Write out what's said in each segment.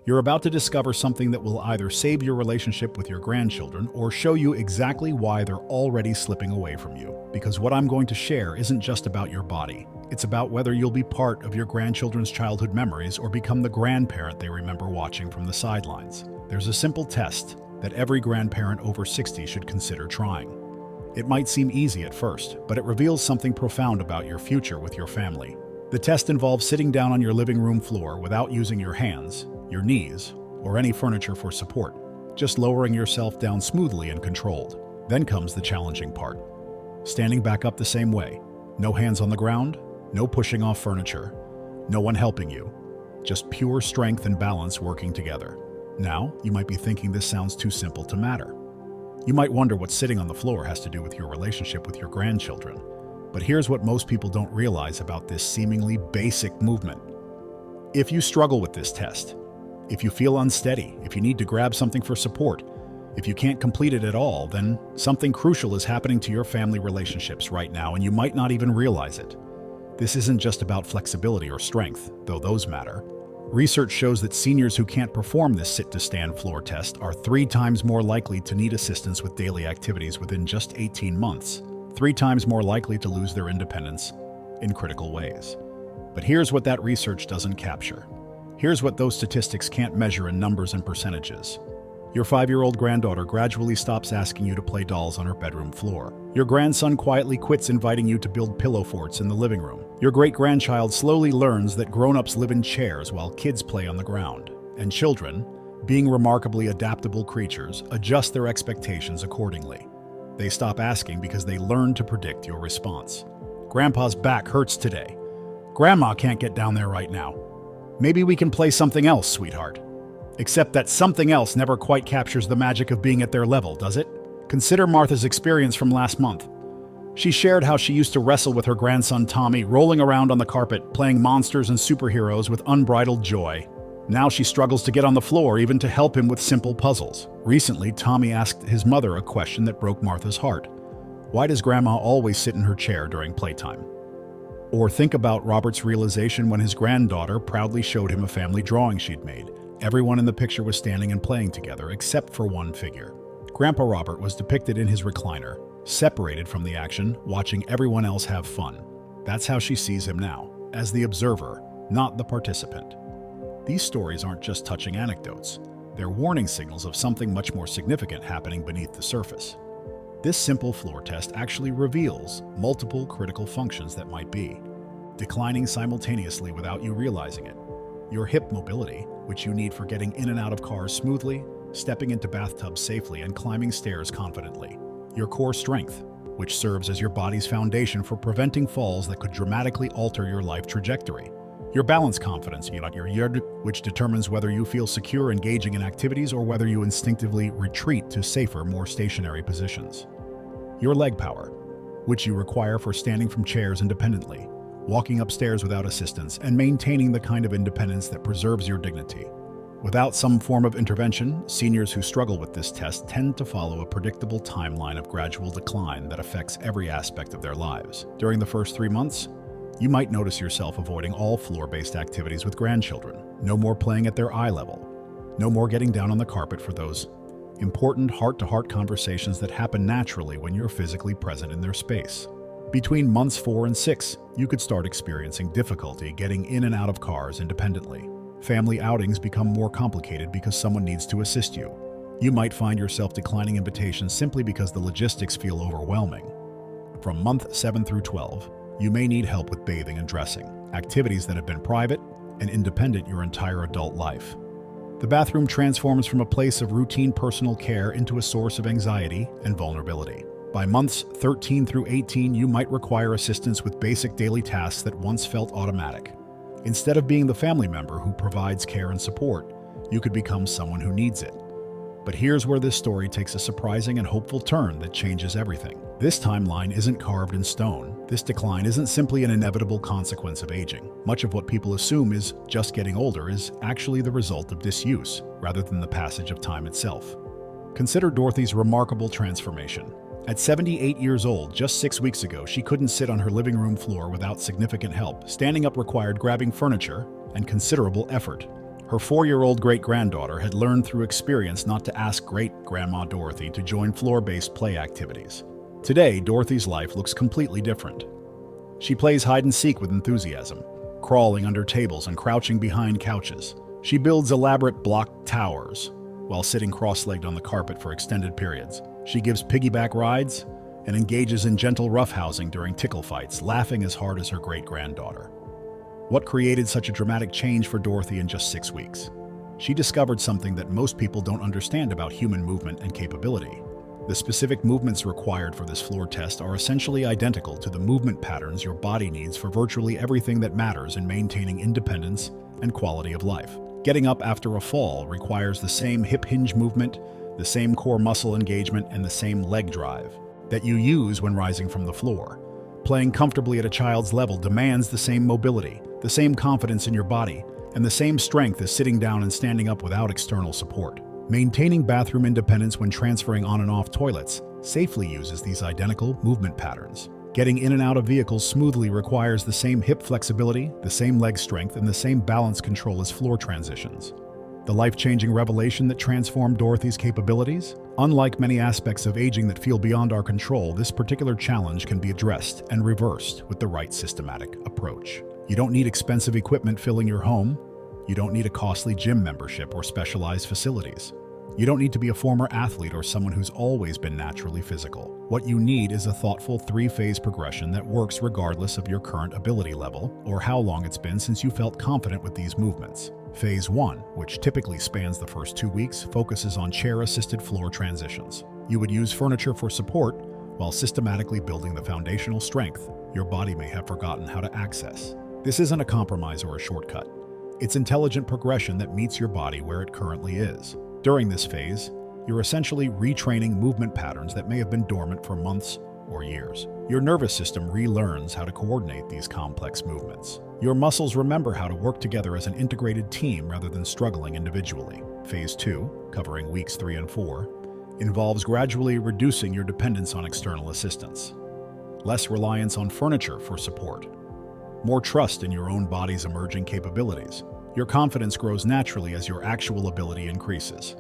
You're about to discover something that will either save your relationship with your grandchildren or show you exactly why they're already slipping away from you. Because what I'm going to share isn't just about your body. It's about whether you'll be part of your grandchildren's childhood memories or become the grandparent they remember watching from the sidelines. There's a simple test that every grandparent over 60 should consider trying. It might seem easy at first, but it reveals something profound about your future with your family. The test involves sitting down on your living room floor without using your hands, your knees, or any furniture for support, just lowering yourself down smoothly and controlled. Then comes the challenging part. Standing back up the same way. No hands on the ground, no pushing off furniture, no one helping you. Just pure strength and balance working together. Now, you might be thinking this sounds too simple to matter. You might wonder what sitting on the floor has to do with your relationship with your grandchildren. But here's what most people don't realize about this seemingly basic movement. If you struggle with this test, if you feel unsteady, if you need to grab something for support, if you can't complete it at all, then something crucial is happening to your family relationships right now, and you might not even realize it. This isn't just about flexibility or strength, though those matter. Research shows that seniors who can't perform this sit-to-stand floor test are 3 times more likely to need assistance with daily activities within just 18 months, 3 times more likely to lose their independence in critical ways. But here's what that research doesn't capture. Here's what those statistics can't measure in numbers and percentages. Your 5-year-old granddaughter gradually stops asking you to play dolls on her bedroom floor. Your grandson quietly quits inviting you to build pillow forts in the living room. Your great-grandchild slowly learns that grown-ups live in chairs while kids play on the ground. And children, being remarkably adaptable creatures, adjust their expectations accordingly. They stop asking because they learn to predict your response. Grandpa's back hurts today. Grandma can't get down there right now. Maybe we can play something else, sweetheart. Except that something else never quite captures the magic of being at their level, does it? Consider Martha's experience from last month. She shared how she used to wrestle with her grandson Tommy, rolling around on the carpet, playing monsters and superheroes with unbridled joy. Now she struggles to get on the floor even to help him with simple puzzles. Recently, Tommy asked his mother a question that broke Martha's heart. Why does Grandma always sit in her chair during playtime? Or think about Robert's realization when his granddaughter proudly showed him a family drawing she'd made. Everyone in the picture was standing and playing together, except for one figure. Grandpa Robert was depicted in his recliner, separated from the action, watching everyone else have fun. That's how she sees him now, as the observer, not the participant. These stories aren't just touching anecdotes. They're warning signals of something much more significant happening beneath the surface. This simple floor test actually reveals multiple critical functions that might be declining simultaneously without you realizing it. Your hip mobility, which you need for getting in and out of cars smoothly, stepping into bathtubs safely, and climbing stairs confidently. Your core strength, which serves as your body's foundation for preventing falls that could dramatically alter your life trajectory. Your balance confidence, your yard, which determines whether you feel secure engaging in activities or whether you instinctively retreat to safer, more stationary positions. Your leg power, which you require for standing from chairs independently, walking upstairs without assistance, and maintaining the kind of independence that preserves your dignity. Without some form of intervention, seniors who struggle with this test tend to follow a predictable timeline of gradual decline that affects every aspect of their lives. During the first 3 months, you might notice yourself avoiding all floor-based activities with grandchildren. No more playing at their eye level. No more getting down on the carpet for those important heart-to-heart conversations that happen naturally when you're physically present in their space. Between months 4 and 6, you could start experiencing difficulty getting in and out of cars independently. Family outings become more complicated because someone needs to assist you. You might find yourself declining invitations simply because the logistics feel overwhelming. From month 7 through 12, you may need help with bathing and dressing, activities that have been private and independent your entire adult life. The bathroom transforms from a place of routine personal care into a source of anxiety and vulnerability. By months 13 through 18, you might require assistance with basic daily tasks that once felt automatic. Instead of being the family member who provides care and support, you could become someone who needs it. But here's where this story takes a surprising and hopeful turn that changes everything. This timeline isn't carved in stone. This decline isn't simply an inevitable consequence of aging. Much of what people assume is just getting older is actually the result of disuse, rather than the passage of time itself. Consider Dorothy's remarkable transformation. At 78 years old, just 6 weeks ago, she couldn't sit on her living room floor without significant help. Standing up required grabbing furniture and considerable effort. Her 4-year-old great-granddaughter had learned through experience not to ask great-grandma Dorothy to join floor-based play activities. Today, Dorothy's life looks completely different. She plays hide-and-seek with enthusiasm, crawling under tables and crouching behind couches. She builds elaborate block towers while sitting cross-legged on the carpet for extended periods. She gives piggyback rides and engages in gentle roughhousing during tickle fights, laughing as hard as her great-granddaughter. What created such a dramatic change for Dorothy in just 6 weeks? She discovered something that most people don't understand about human movement and capability. The specific movements required for this floor test are essentially identical to the movement patterns your body needs for virtually everything that matters in maintaining independence and quality of life. Getting up after a fall requires the same hip hinge movement, the same core muscle engagement, and the same leg drive that you use when rising from the floor. Playing comfortably at a child's level demands the same mobility, the same confidence in your body, and the same strength as sitting down and standing up without external support. Maintaining bathroom independence when transferring on and off toilets safely uses these identical movement patterns. Getting in and out of vehicles smoothly requires the same hip flexibility, the same leg strength, and the same balance control as floor transitions. The life-changing revelation that transformed Dorothy's capabilities? Unlike many aspects of aging that feel beyond our control, this particular challenge can be addressed and reversed with the right systematic approach. You don't need expensive equipment filling your home. You don't need a costly gym membership or specialized facilities. You don't need to be a former athlete or someone who's always been naturally physical. What you need is a thoughtful 3-phase progression that works regardless of your current ability level or how long it's been since you felt confident with these movements. Phase 1, which typically spans the first 2 weeks, focuses on chair-assisted floor transitions. You would use furniture for support while systematically building the foundational strength your body may have forgotten how to access. This isn't a compromise or a shortcut. It's intelligent progression that meets your body where it currently is. During this phase, you're essentially retraining movement patterns that may have been dormant for months or years. Your nervous system relearns how to coordinate these complex movements. Your muscles remember how to work together as an integrated team rather than struggling individually. Phase 2, covering weeks 3 and 4, involves gradually reducing your dependence on external assistance. Less reliance on furniture for support. More trust in your own body's emerging capabilities. Your confidence grows naturally as your actual ability increases.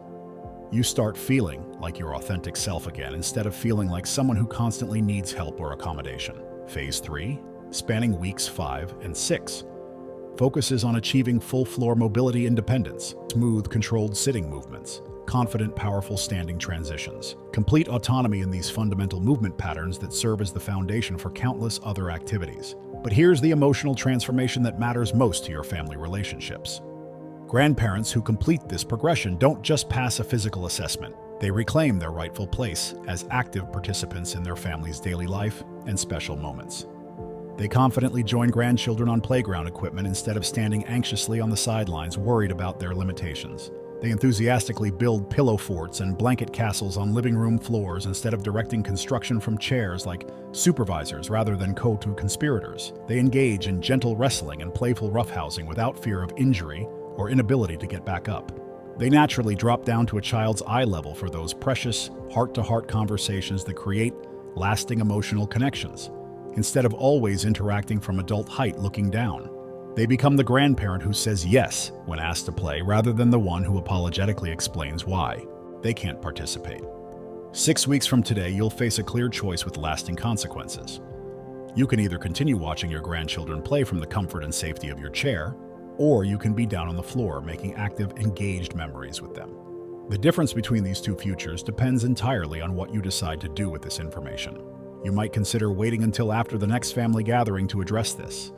You start feeling like your authentic self again instead of feeling like someone who constantly needs help or accommodation. Phase 3, spanning weeks 5 and 6, focuses on achieving full floor mobility independence, smooth, controlled sitting movements, confident, powerful standing transitions, complete autonomy in these fundamental movement patterns that serve as the foundation for countless other activities. But here's the emotional transformation that matters most to your family relationships. Grandparents who complete this progression don't just pass a physical assessment. They reclaim their rightful place as active participants in their family's daily life and special moments. They confidently join grandchildren on playground equipment instead of standing anxiously on the sidelines worried about their limitations. They enthusiastically build pillow forts and blanket castles on living room floors instead of directing construction from chairs like supervisors rather than co-conspirators. They engage in gentle wrestling and playful roughhousing without fear of injury or inability to get back up. They naturally drop down to a child's eye level for those precious, heart-to-heart conversations that create lasting emotional connections, instead of always interacting from adult height looking down. They become the grandparent who says yes when asked to play rather than the one who apologetically explains why they can't participate. 6 weeks from today, you'll face a clear choice with lasting consequences. You can either continue watching your grandchildren play from the comfort and safety of your chair, or you can be down on the floor making active, engaged memories with them. The difference between these two futures depends entirely on what you decide to do with this information. You might consider waiting until after the next family gathering to address this,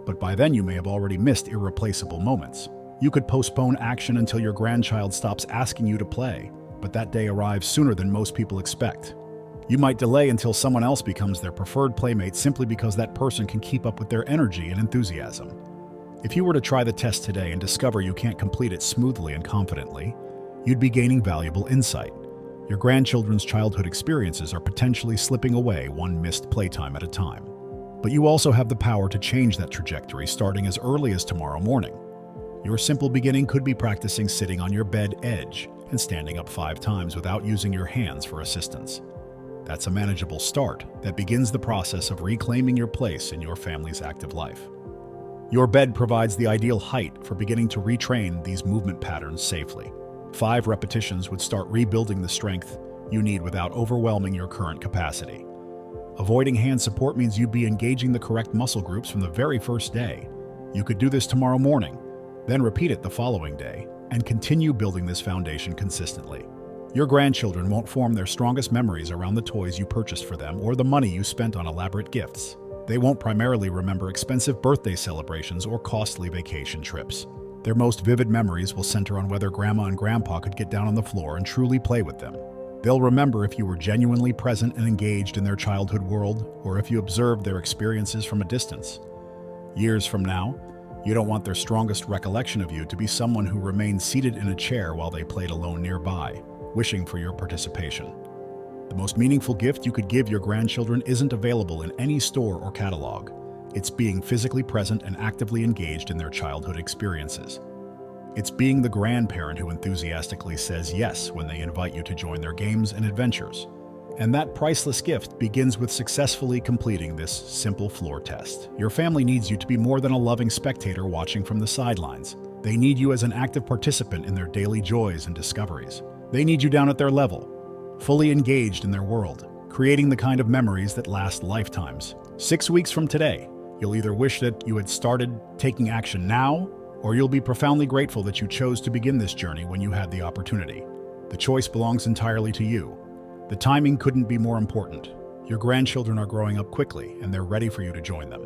but by then you may have already missed irreplaceable moments. You could postpone action until your grandchild stops asking you to play, but that day arrives sooner than most people expect. You might delay until someone else becomes their preferred playmate simply because that person can keep up with their energy and enthusiasm. If you were to try the test today and discover you can't complete it smoothly and confidently, you'd be gaining valuable insight. Your grandchildren's childhood experiences are potentially slipping away one missed playtime at a time. But you also have the power to change that trajectory starting as early as tomorrow morning. Your simple beginning could be practicing sitting on your bed edge and standing up 5 times without using your hands for assistance. That's a manageable start that begins the process of reclaiming your place in your family's active life. Your bed provides the ideal height for beginning to retrain these movement patterns safely. 5 repetitions would start rebuilding the strength you need without overwhelming your current capacity. Avoiding hand support means you'd be engaging the correct muscle groups from the very first day. You could do this tomorrow morning, then repeat it the following day, and continue building this foundation consistently. Your grandchildren won't form their strongest memories around the toys you purchased for them or the money you spent on elaborate gifts. They won't primarily remember expensive birthday celebrations or costly vacation trips. Their most vivid memories will center on whether Grandma and Grandpa could get down on the floor and truly play with them. They'll remember if you were genuinely present and engaged in their childhood world, or if you observed their experiences from a distance. Years from now, you don't want their strongest recollection of you to be someone who remained seated in a chair while they played alone nearby, wishing for your participation. The most meaningful gift you could give your grandchildren isn't available in any store or catalog. It's being physically present and actively engaged in their childhood experiences. It's being the grandparent who enthusiastically says yes when they invite you to join their games and adventures. And that priceless gift begins with successfully completing this simple floor test. Your family needs you to be more than a loving spectator watching from the sidelines. They need you as an active participant in their daily joys and discoveries. They need you down at their level, fully engaged in their world, creating the kind of memories that last lifetimes. 6 weeks from today, you'll either wish that you had started taking action now, or you'll be profoundly grateful that you chose to begin this journey when you had the opportunity. The choice belongs entirely to you. The timing couldn't be more important. Your grandchildren are growing up quickly, and they're ready for you to join them.